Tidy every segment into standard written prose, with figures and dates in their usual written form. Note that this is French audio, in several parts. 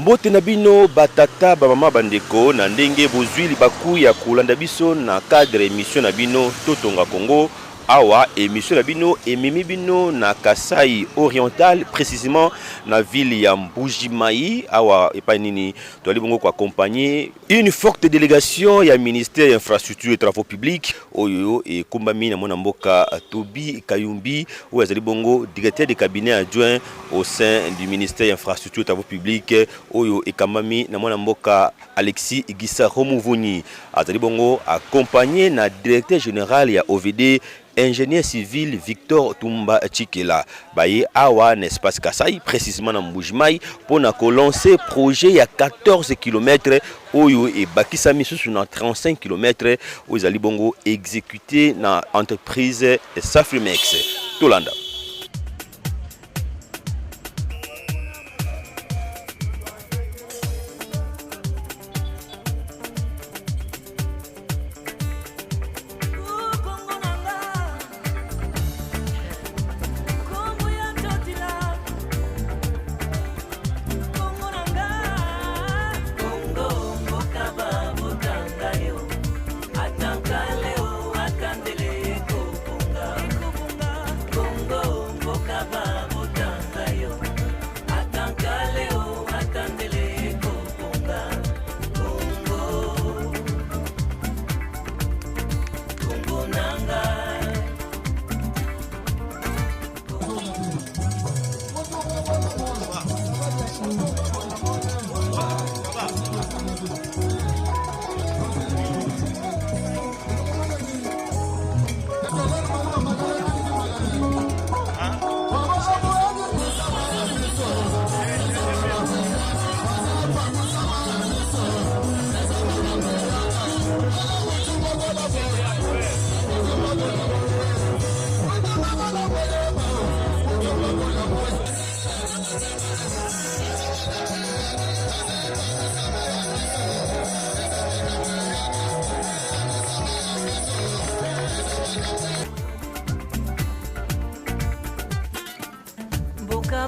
Mbote na bino batata bamama bandeko na ndenge bozwili baku ya kolanda biso na cadre émission na bino Totonga Congo. Awa émission na bino ememi bino na Kasai Oriental, précisément na ville ya Mbuji-Mayi. Awa epanini toali bongo ko accompagner une forte délégation ya ministère infrastructure et travaux publics oyo e kombami na mona mboka Tobi Kayumbi ou azali bongo directeur de cabinet adjoint au sein du ministère infrastructure et travaux publics oyo e kamami na mona mboka Alexis Igisa Romuvuni azali bongo accompagné na directeur général ya OVD ingénieur civil Victor Tumba Chikela baye awa n'espace Kasai précisément na Mbuji-Mayi pour na ko lancer projet ya 14 km oyo e bakisa misusu na 35 km oyo zali bongo exécuté na entreprise Safrimex Tolanda.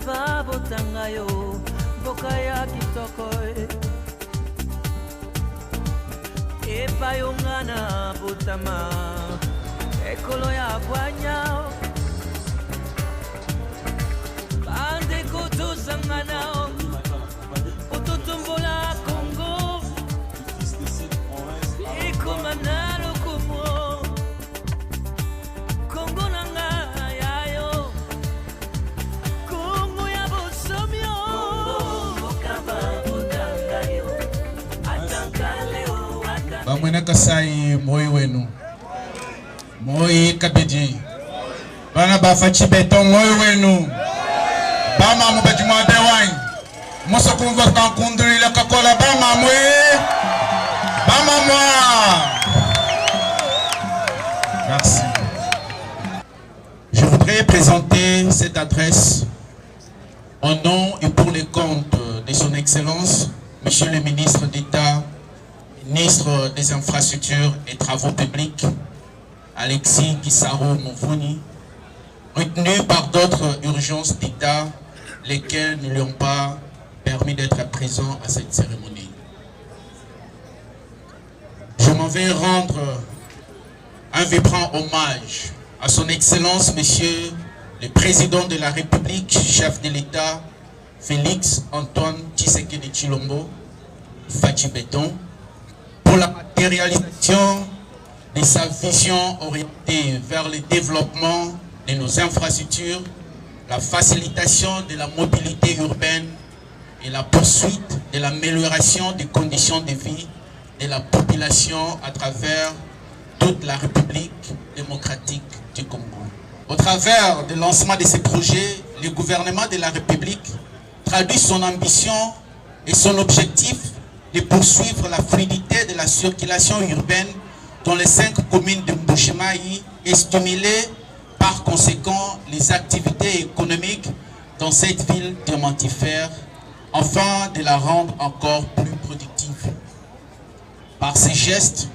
Babo tangayo bokaya kitoko epa yongana butama ekolo ya kwanya bande kutuzangana ututumbola Congo ikumanaro kumo Congo nanga Bamwena Kasai moi wenu moi kabedi bana bafachi beton moi wenu bama mubaji mwa dewine moso kumva kankundri la kakola bama mwe bama moi. Merci. Je voudrais présenter cette adresse au nom et pour les comptes de son Excellence Monsieur le ministre d'État, ministre des Infrastructures et Travaux Publics, Alexis Gisaro Mouvouni, retenu par d'autres urgences d'État, lesquelles ne lui ont pas permis d'être présent à cette cérémonie. Je m'en vais rendre un vibrant hommage à son Excellence, Monsieur le Président de la République, chef de l'État, Félix Antoine Tshisekedi Tshilombo, Fachi Beton, pour la matérialisation de sa vision orientée vers le développement de nos infrastructures, la facilitation de la mobilité urbaine et la poursuite de l'amélioration des conditions de vie de la population à travers toute la République démocratique du Congo. Au travers du lancement de ces projets, le gouvernement de la République traduit son ambition et son objectif de poursuivre la fluidité de la circulation urbaine dans les 5 communes de Mbuji-Mayi et stimuler par conséquent les activités économiques dans cette ville diamantifère, afin de la rendre encore plus productive. Par ces gestes,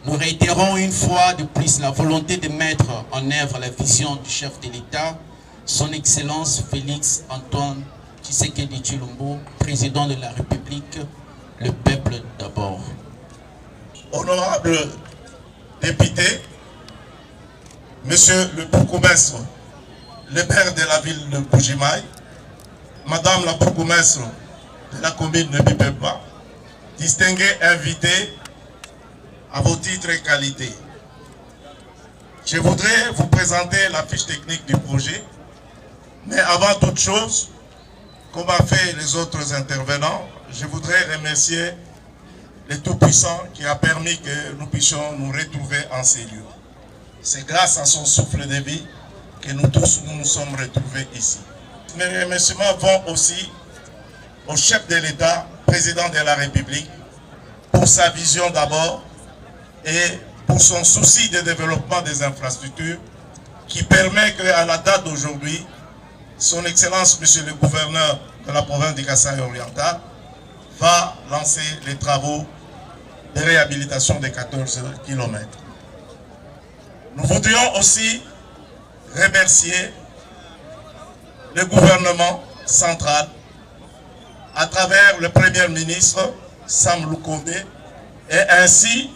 nous réitérons une fois de plus la volonté de mettre en œuvre la vision du chef de l'État, son Excellence Félix Antoine Tshisekedi Tshilombo, président de la République, le peuple d'abord. Honorables députés, Monsieur le bourgmestre, le maire de la ville de Mbuji-Mayi, Madame la bourgmestre de la commune de Bipemba, distingués invités à vos titres et qualités. Je voudrais vous présenter la fiche technique du projet, mais avant toute chose, comme a fait les autres intervenants, je voudrais remercier le Tout-Puissant qui a permis que nous puissions nous retrouver en ces lieux. C'est grâce à son souffle de vie que nous tous nous sommes retrouvés ici. Mes remerciements vont aussi au chef de l'État, président de la République, pour sa vision d'abord et pour son souci de développement des infrastructures qui permet qu'à la date d'aujourd'hui, son Excellence, Monsieur le gouverneur de la province du Kasaï oriental, va lancer les travaux de réhabilitation des 14 km. Nous voudrions aussi remercier le gouvernement central à travers le Premier ministre Sam Lukonde et ainsi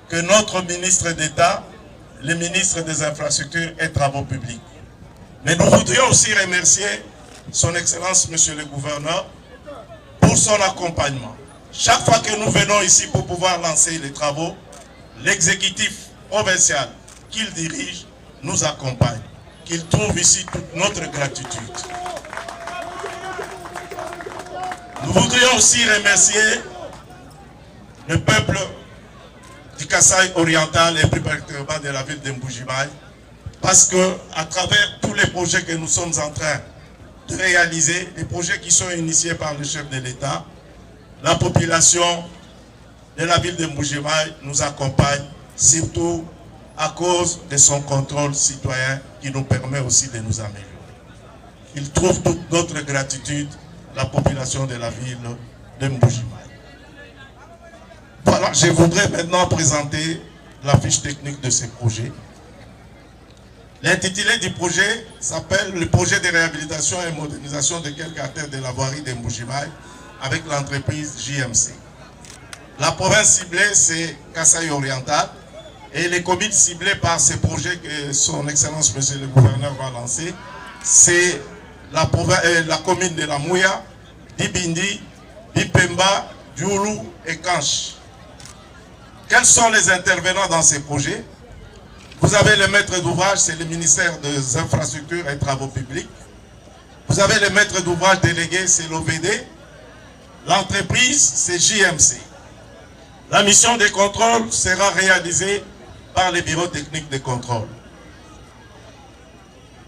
que notre ministre d'État, le ministre des Infrastructures et Travaux publics. Mais nous voudrions aussi remercier son Excellence, Monsieur le gouverneur, pour son accompagnement. Chaque fois que nous venons ici pour pouvoir lancer les travaux, l'exécutif provincial qu'il dirige nous accompagne, qu'il trouve ici toute notre gratitude. Nous voudrions aussi remercier le peuple du Kasaï oriental et plus particulièrement de la ville de Mbuji-Mayi, parce que à travers tous les projets que nous sommes en train de réaliser, les projets qui sont initiés par le chef de l'État, la population de la ville de Mbuji-Mayi nous accompagne, surtout à cause de son contrôle citoyen qui nous permet aussi de nous améliorer. Il trouve toute notre gratitude, la population de la ville de Mbuji-Mayi. Voilà, je voudrais maintenant présenter la fiche technique de ce projet. L'intitulé du projet s'appelle le projet de réhabilitation et modernisation de quelques artères de la voirie de Mbuji-Mayi avec l'entreprise JMC. La province ciblée, c'est Kasaï oriental et les communes ciblées par ces projets que son Excellence Monsieur le gouverneur va lancer, c'est la commune de la Mouya, Dibindi, Bipemba, Dioulou et Kanch. Quels sont les intervenants dans ces projets? Vous avez le maître d'ouvrage, c'est le ministère des Infrastructures et Travaux publics. Vous avez le maître d'ouvrage délégué, c'est l'OVD. L'entreprise, c'est JMC. La mission de contrôle sera réalisée par les bureaux techniques de contrôle.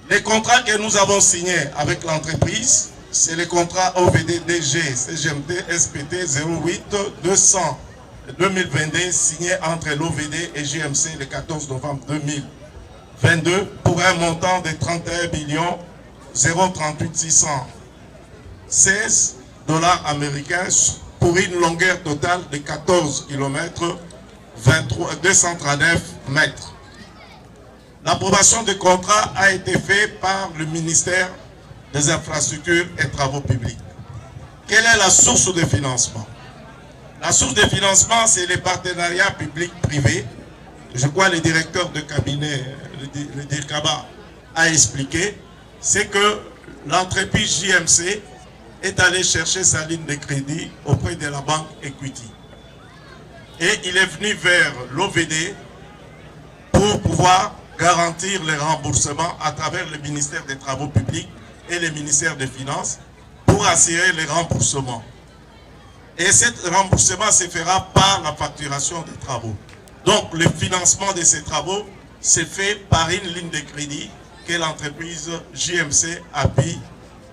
Les contrats que nous avons signés avec l'entreprise, c'est le contrat OVD-DG CGMT SPT 08-200-2022 signé entre l'OVD et JMC le 14 novembre 2022 pour un montant de 31 038 616 $ américains pour une longueur totale de 14 km 239 mètres. L'approbation du contrat a été faite par le ministère des Infrastructures et Travaux publics. Quelle est la source de financement? La source de financement, c'est les partenariats publics-privés. Je crois que le directeur de cabinet, le DIRCABA, a expliqué. C'est que l'entreprise JMC est allé chercher sa ligne de crédit auprès de la banque Equity. Et il est venu vers l'OVD pour pouvoir garantir les remboursements à travers le ministère des Travaux publics et le ministère des Finances pour assurer les remboursements. Et ce remboursement se fera par la facturation des travaux. Donc le financement de ces travaux se fait par une ligne de crédit que l'entreprise JMC a pu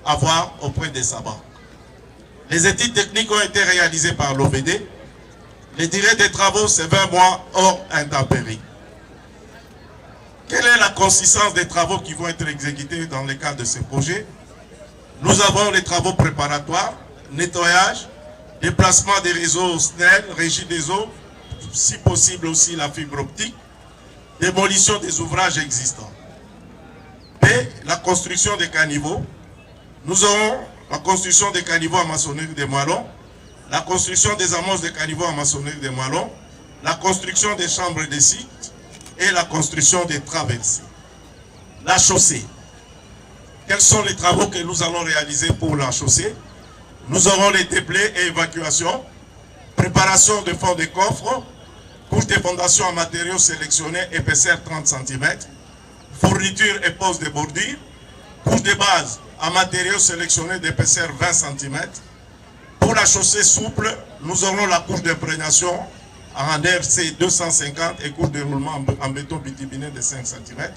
avoir auprès de sa banque. Les études techniques ont été réalisées par l'OVD. Les durées des travaux, c'est 20 mois hors intempéries. Quelle est la consistance des travaux qui vont être exécutés dans le cadre de ce projet? Nous avons les travaux préparatoires, nettoyage, déplacement des réseaux SNEL, régie des eaux, si possible aussi la fibre optique, démolition des ouvrages existants. Et la construction des caniveaux. Nous aurons la construction des caniveaux en maçonnerie des moellons, la construction des amorces de caniveaux en maçonnerie des moellons, la construction des chambres et des sites et la construction des traversées. La chaussée. Quels sont les travaux que nous allons réaliser pour la chaussée? Nous aurons les déblais et évacuation, préparation de fonds de coffres, couche de fondation en matériaux sélectionnés épaisseur 30 cm, fourniture et pose de bordure, couche de base en matériaux sélectionnés d'épaisseur 20 cm. Pour la chaussée souple, nous aurons la couche d'imprégnation en RC 250 et couche de roulement en béton bituminé de 5 cm.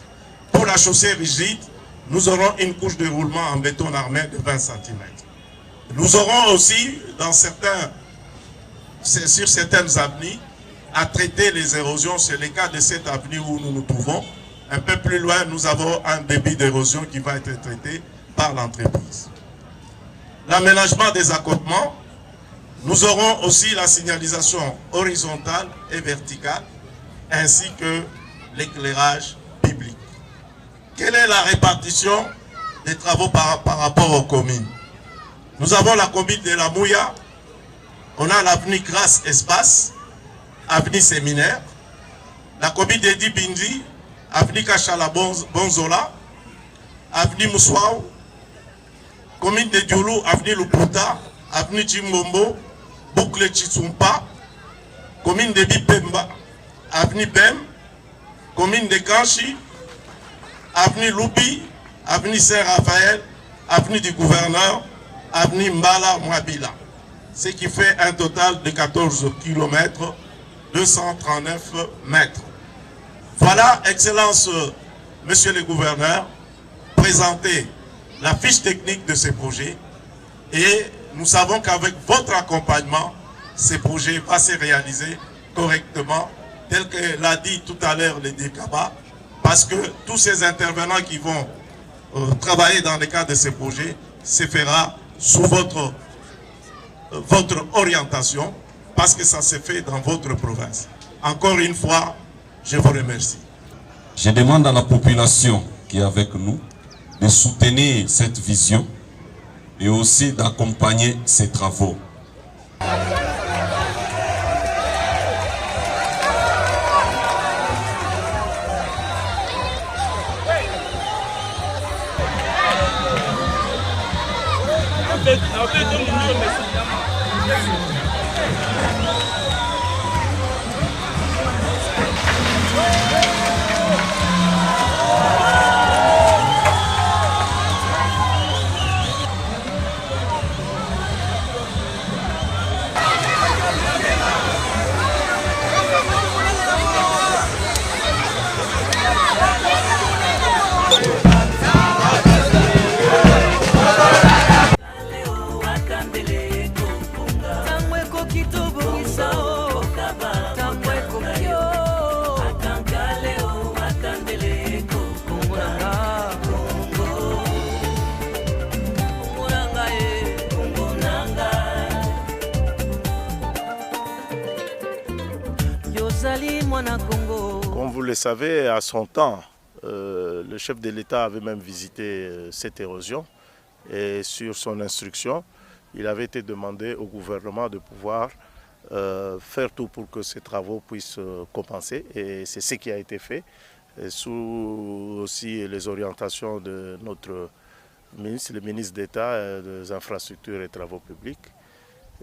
Pour la chaussée rigide, nous aurons une couche de roulement en béton armé de 20 cm. Nous aurons aussi, sur certaines avenues, à traiter les érosions. C'est le cas de cette avenue où nous nous trouvons. Un peu plus loin, nous avons un débit d'érosion qui va être traité par l'entreprise. L'aménagement des accotements, nous aurons aussi la signalisation horizontale et verticale, ainsi que l'éclairage public. Quelle est la répartition des travaux par rapport aux communes? Nous avons la commune de la Mouya, on a l'avenue Grasse Espace, avenue Séminaire, la commune de Dibindi, avenue Kachala Bonzola, avenue Moussouaou, commune de Dioulou, avenue Luputa, avenue Chimbombo, boucle Chitsumpa, commune de Bipemba, avenue Bem, commune de Kanchi, avenue Loubi, avenue Saint-Raphaël, avenue du Gouverneur, avenue Mbala Mwabila. Ce qui fait un total de 14 km 239 mètres. Voilà, Excellence, Monsieur le Gouverneur, présenter la fiche technique de ces projets et nous savons qu'avec votre accompagnement, ces projets vont se réaliser correctement, tel que l'a dit tout à l'heure le DECABA, parce que tous ces intervenants qui vont travailler dans le cadre de ces projets se fera sous votre orientation, parce que ça se fait dans votre province. Encore une fois, je vous remercie. Je demande à la population qui est avec nous de soutenir cette vision et aussi d'accompagner ces travaux. Comme vous le savez, à son temps, le chef de l'État avait même visité cette érosion et sur son instruction, il avait été demandé au gouvernement de pouvoir faire tout pour que ces travaux puissent commencer et c'est ce qui a été fait sous aussi les orientations de notre ministre, le ministre d'État des Infrastructures et Travaux Publics.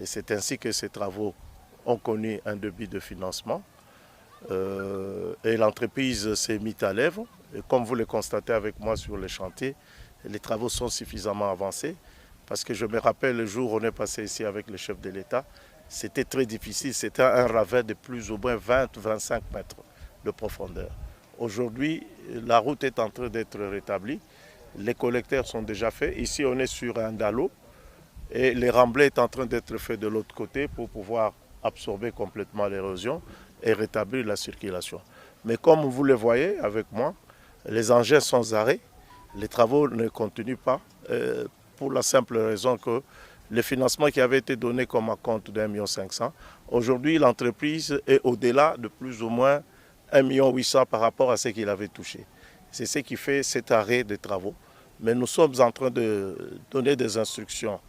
Et c'est ainsi que ces travaux ont connu un début de financement. Et l'entreprise s'est mise à l'œuvre. Et comme vous le constatez avec moi sur le chantier, les travaux sont suffisamment avancés. Parce que je me rappelle le jour où on est passé ici avec le chef de l'État, c'était très difficile. C'était un ravin de plus ou moins 20-25 mètres de profondeur. Aujourd'hui, la route est en train d'être rétablie. Les collecteurs sont déjà faits. Ici, on est sur un dallo. Et les remblais sont en train d'être faits de l'autre côté pour pouvoir absorber complètement l'érosion et rétablir la circulation. Mais comme vous le voyez avec moi, les engins sont sans arrêt, les travaux ne continuent pas pour la simple raison que le financement qui avait été donné comme acompte d'1 500 000, aujourd'hui l'entreprise est au-delà de plus ou moins 1 800 000 par rapport à ce qu'il avait touché. C'est ce qui fait cet arrêt des travaux. Mais nous sommes en train de donner des instructions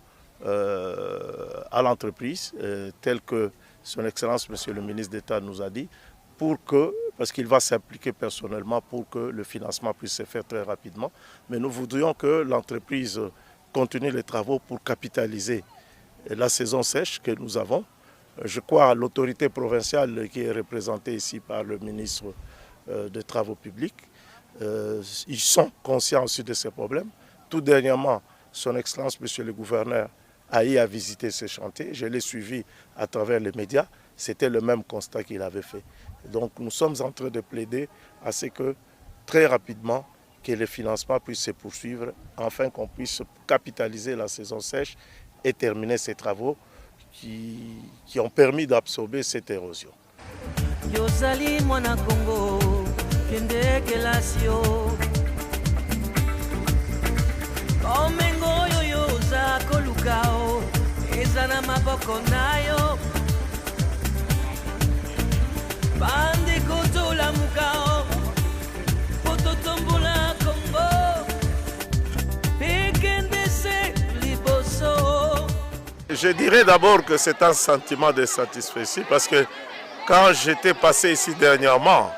à l'entreprise, telles que Son Excellence, Monsieur le ministre d'État nous a dit, parce qu'il va s'impliquer personnellement pour que le financement puisse se faire très rapidement. Mais nous voudrions que l'entreprise continue les travaux pour capitaliser la saison sèche que nous avons. Je crois à l'autorité provinciale qui est représentée ici par le ministre des Travaux publics. Ils sont conscients aussi de ces problèmes. Tout dernièrement, Son Excellence, Monsieur le gouverneur, a eu à visiter ce chantier. Je l'ai suivi à travers les médias. C'était le même constat qu'il avait fait. Donc nous sommes en train de plaider à ce que très rapidement que les financements puissent se poursuivre afin qu'on puisse capitaliser la saison sèche et terminer ces travaux qui ont permis d'absorber cette érosion. Yozali mwana Congo, kende kelasio. Omengo yoyoza kolukao, ezana maboko nayo. Bande koto la mukao, poto tombola Congo, pekende se liboso. Je dirais d'abord que c'est un sentiment de satisfaction parce que quand j'étais passé ici dernièrement,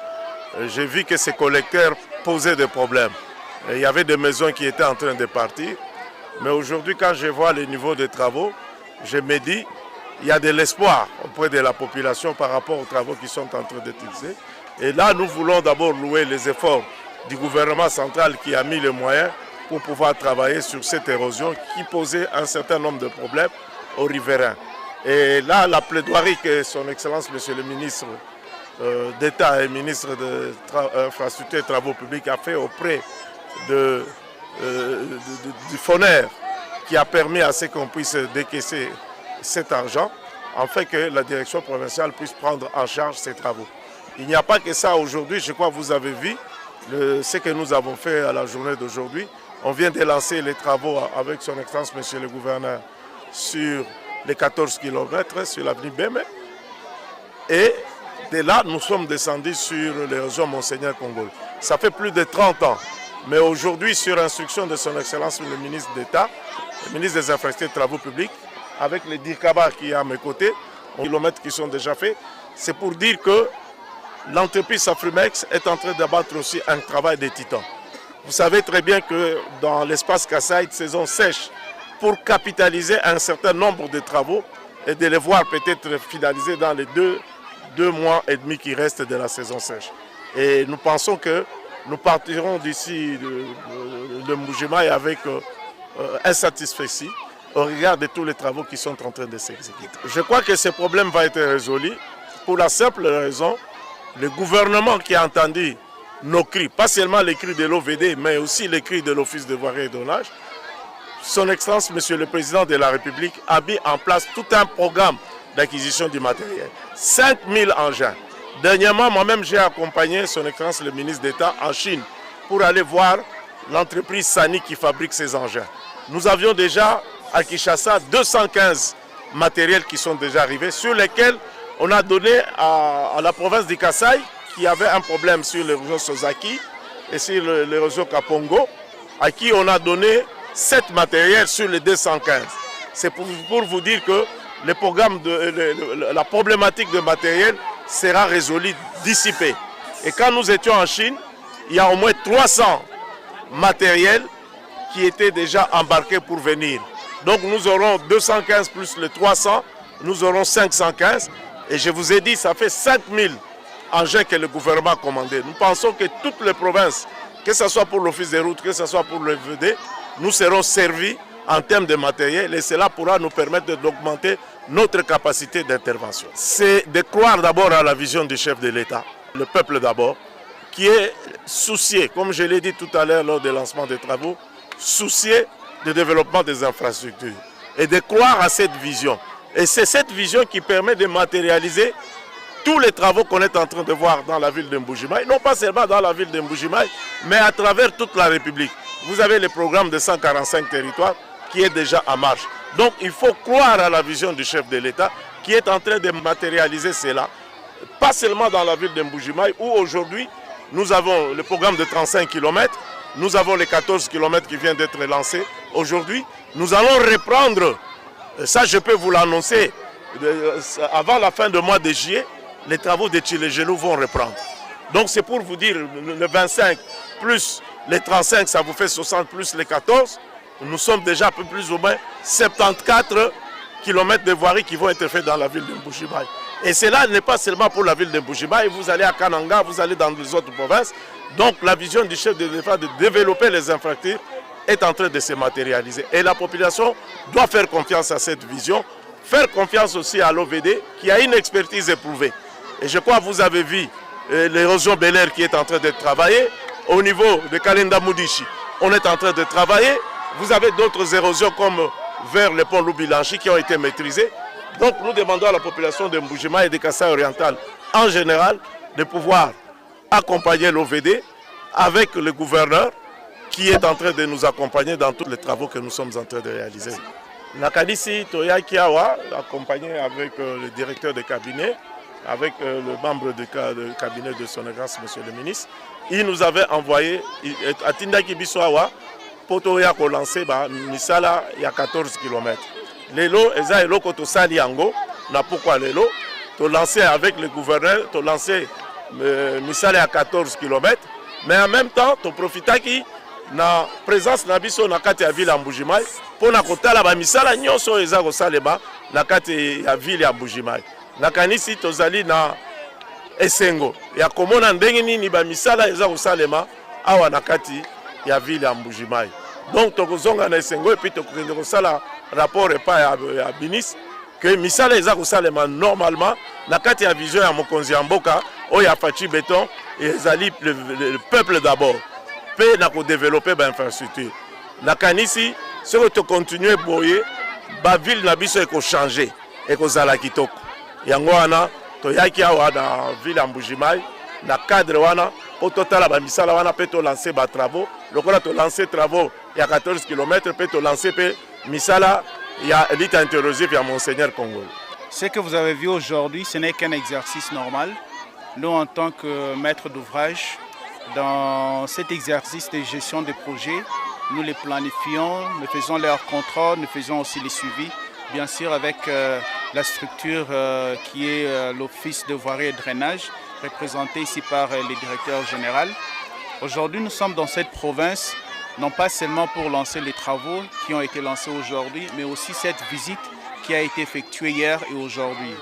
j'ai vu que ces collecteurs posaient des problèmes. Et il y avait des maisons qui étaient en train de partir. Mais aujourd'hui, quand je vois le niveau des travaux, je me dis il y a de l'espoir auprès de la population par rapport aux travaux qui sont en train d'être utilisés. Et là, nous voulons d'abord louer les efforts du gouvernement central qui a mis les moyens pour pouvoir travailler sur cette érosion qui posait un certain nombre de problèmes aux riverains. Et là, la plaidoirie que Son Excellence, Monsieur le ministre d'État et ministre de l'Infrastructure et Travaux publics a fait auprès du FONER qui a permis à ce qu'on puisse décaisser cet argent, afin que la direction provinciale puisse prendre en charge ces travaux. Il n'y a pas que ça aujourd'hui, je crois que vous avez vu ce que nous avons fait à la journée d'aujourd'hui. On vient de lancer les travaux avec Son Excellence, Monsieur le gouverneur, sur les 14 km sur l'avenue Bémé. Et de là, nous sommes descendus sur les régions Monseigneur Congo. Ça fait plus de 30 ans. Mais aujourd'hui, sur instruction de Son Excellence, le ministre d'État, le ministre des Infrastructures et Travaux publics, avec les DIRCABA qui est à mes côtés, les kilomètres qui sont déjà faits, c'est pour dire que l'entreprise Safrimex est en train d'abattre aussi un travail de titan. Vous savez très bien que dans l'espace Kasaï, saison sèche, pour capitaliser un certain nombre de travaux et de les voir peut-être finalisés dans les deux mois et demi qui restent de la saison sèche. Et nous pensons que nous partirons d'ici de Mbujimayi avec insatisfaction au regard de tous les travaux qui sont en train de s'exécuter. Je crois que ce problème va être résolu pour la simple raison, le gouvernement qui a entendu nos cris, pas seulement les cris de l'OVD, mais aussi les cris de l'Office de voirie et d'onage. Son Excellence, Monsieur le Président de la République, a mis en place tout un programme d'acquisition du matériel. 5000 engins. Dernièrement, moi-même, j'ai accompagné Son Excellence le ministre d'État en Chine pour aller voir l'entreprise Sany qui fabrique ces engins. Nous avions déjà à Kinshasa 215 matériels qui sont déjà arrivés, sur lesquels on a donné à la province du Kasaï, qui avait un problème sur le réseau Sozaki et sur le réseau Kapongo, à qui on a donné 7 matériels sur les 215. C'est pour vous dire que le programme la problématique de matériel sera résolue, dissipée. Et quand nous étions en Chine, il y a au moins 300 matériels qui étaient déjà embarqués pour venir. Donc nous aurons 215 plus les 300, nous aurons 515. Et je vous ai dit, ça fait 5000 engins que le gouvernement a commandés. Nous pensons que toutes les provinces, que ce soit pour l'Office des routes, que ce soit pour le VD, nous serons servis en termes de matériel et cela pourra nous permettre d'augmenter notre capacité d'intervention. C'est de croire d'abord à la vision du chef de l'État, le peuple d'abord, qui est soucié, comme je l'ai dit tout à l'heure lors du lancement des travaux, soucié du développement des infrastructures et de croire à cette vision. Et c'est cette vision qui permet de matérialiser tous les travaux qu'on est en train de voir dans la ville de Mbujimayi, non pas seulement dans la ville de Mbujimayi, mais à travers toute la République. Vous avez le programme de 145 territoires qui est déjà en marche. Donc il faut croire à la vision du chef de l'État qui est en train de matérialiser cela, pas seulement dans la ville de Mbujimayi, où aujourd'hui nous avons le programme de 35 km, Nous avons les 14 km qui viennent d'être lancés aujourd'hui. Nous allons reprendre, ça je peux vous l'annoncer, avant la fin du mois de juillet, les travaux de Tchilégelou vont reprendre. Donc c'est pour vous dire, le 25 plus les 35, ça vous fait 60 plus les 14. Nous sommes déjà un peu plus ou moins 74 km de voirie qui vont être faits dans la ville de Mbujimayi. Et cela n'est pas seulement pour la ville de Mbujimayi, vous allez à Kananga, vous allez dans les autres provinces. Donc la vision du chef de l'État de développer les infrastructures est en train de se matérialiser. Et la population doit faire confiance à cette vision, faire confiance aussi à l'OVD qui a une expertise éprouvée. Et je crois que vous avez vu l'érosion Bel Air qui est en train de travailler. Au niveau de Kalenda Moudichi, on est en train de travailler. Vous avez d'autres érosions comme vers le pont Loubilanchi qui ont été maîtrisées. Donc nous demandons à la population de Mbujimayi et de Kasaï oriental en général de pouvoir accompagner l'OVD avec le gouverneur qui est en train de nous accompagner dans tous les travaux que nous sommes en train de réaliser. Nakadisi Toya Kiawa, accompagné avec le directeur de cabinet, avec le membre de cabinet de son Excellence, Monsieur le ministre, il nous avait envoyé à Tindaki Biswawa pour Toya ko lancer misala il y a 14 km. Lelo eza eloko to sali yango na pourquoi lelo to lancer avec le gouverneur to lancer misala à 14 km, mais en même temps to profitaki na présence na biso na kati ya ville ya Mbujimayi pour na kotala ba misala nyonso eza ko saleba na kati ya ville ya Mbujimayi. Na kanisi tozali na esengo ya komona ndenge nini ba misala eza ko salema awa na kati ya ville ya Mbujimayi. Donc tokozonga na esengo et puis tokende ko sala rapport epa ya ministre que misala eza ko salema normalement na kati ya vision ya mokonzi ya mboka oyo afachi béton ezali le peuple d'abord pe na ko développer ba infrastructure. Na kanisi soki to continuer boye ba ville na biso eko changer eko zala kitoko. Yango wana toyaki awa na ville ya Mbujimayi na cadre wana po totala ba misala wana pe to lancer ba travaux lokola to lancer travaux ya 14 km pe to lancer pe misala ya élite interrosive ya Monseigneur Congo. Ce que vous avez vu aujourd'hui, ce n'est qu'un exercice normal. Nous, en tant que maître d'ouvrage, dans cet exercice de gestion des projets, nous les planifions, nous faisons leur contrôle, nous faisons aussi les suivis, bien sûr avec la structure qui est l'Office de voirie et drainage, représenté ici par le directeur général. Aujourd'hui, nous sommes dans cette province, non pas seulement pour lancer les travaux qui ont été lancés aujourd'hui, mais aussi cette visite qui a été effectuée hier et aujourd'hui.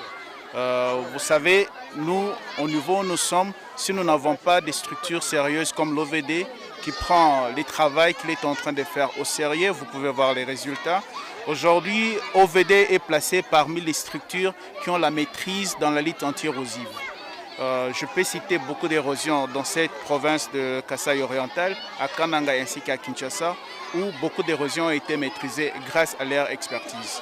Vous savez, nous, au niveau où nous sommes, si nous n'avons pas des structures sérieuses comme l'OVD qui prend les travaux qu'il est en train de faire au sérieux, vous pouvez voir les résultats. Aujourd'hui, OVD est placé parmi les structures qui ont la maîtrise dans la lutte anti-érosive. Je peux citer beaucoup d'érosions dans cette province de Kasaï oriental, à Kananga ainsi qu'à Kinshasa, où beaucoup d'érosions ont été maîtrisées grâce à leur expertise.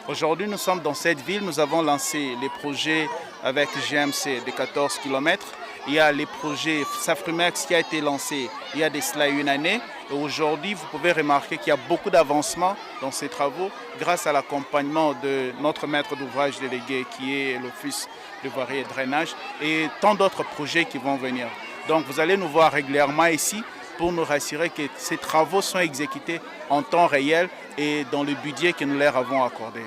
Aujourd'hui, nous sommes dans cette ville, nous avons lancé les projets avec GMC de 14 km. Il y a les projets Safrimax qui a été lancé il y a de cela une année. Et aujourd'hui, vous pouvez remarquer qu'il y a beaucoup d'avancement dans ces travaux grâce à l'accompagnement de notre maître d'ouvrage délégué qui est l'Office de voirie et drainage et tant d'autres projets qui vont venir. Donc vous allez nous voir régulièrement ici pour nous rassurer que ces travaux sont exécutés en temps réel et dans le budget que nous leur avons accordé.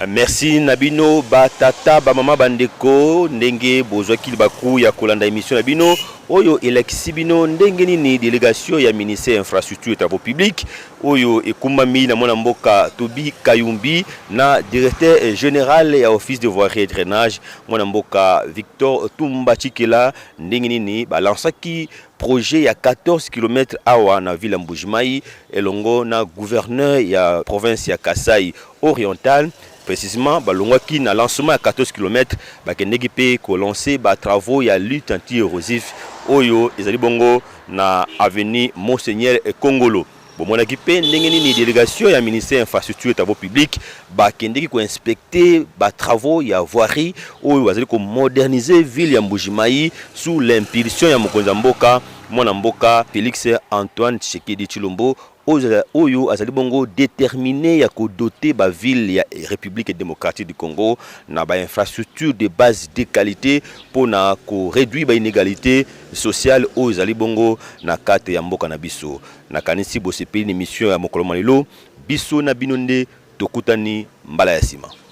Merci Nabino batata bamama bandeko ndenge bozwaki baku ya kolanda émission Nabino oyo elakisi bino ndenge nini délégation ya ministère infrastructure et travaux publics oyo ekumami na mwana mboka Tobi Kayumbi na directeur général ya office de voirie et drainage mwana mboka Victor Tumba Chikela ndenge nini balansaki projet ya 14 km awa na ville Mbujimayi elongo na gouverneur ya province ya Kasaï oriental. Précisément, balongwaki na lancement à 14 km, bakendeki pe ko lancer ba travaux ya lutte anti-érosif oyo ezali bongo na avenue Monseigneur Kongolo. bomonaki mpe ndenge nini délégation ya ministère infrastructure et travaux publics bakendeki koinspecter travaux ya voirie oyo bazali komoderniser ville ya Mbuji-Mayi sous l'impulsion ya mokonzi mboka mwana mboka Félix Antoine Tshisekedi Tshilombo oyo azali bongo déterminé ya kodoter ba ville ya République démocratique du Congo na ba infrastructure de base de qualité pour na ko réduire ba inégalité sociale oyo azali bongo na kate ya mboka na biso na kanisi bosepeli ni mission ya mokolo malelo biso na binonde tokutani mbala ya sima.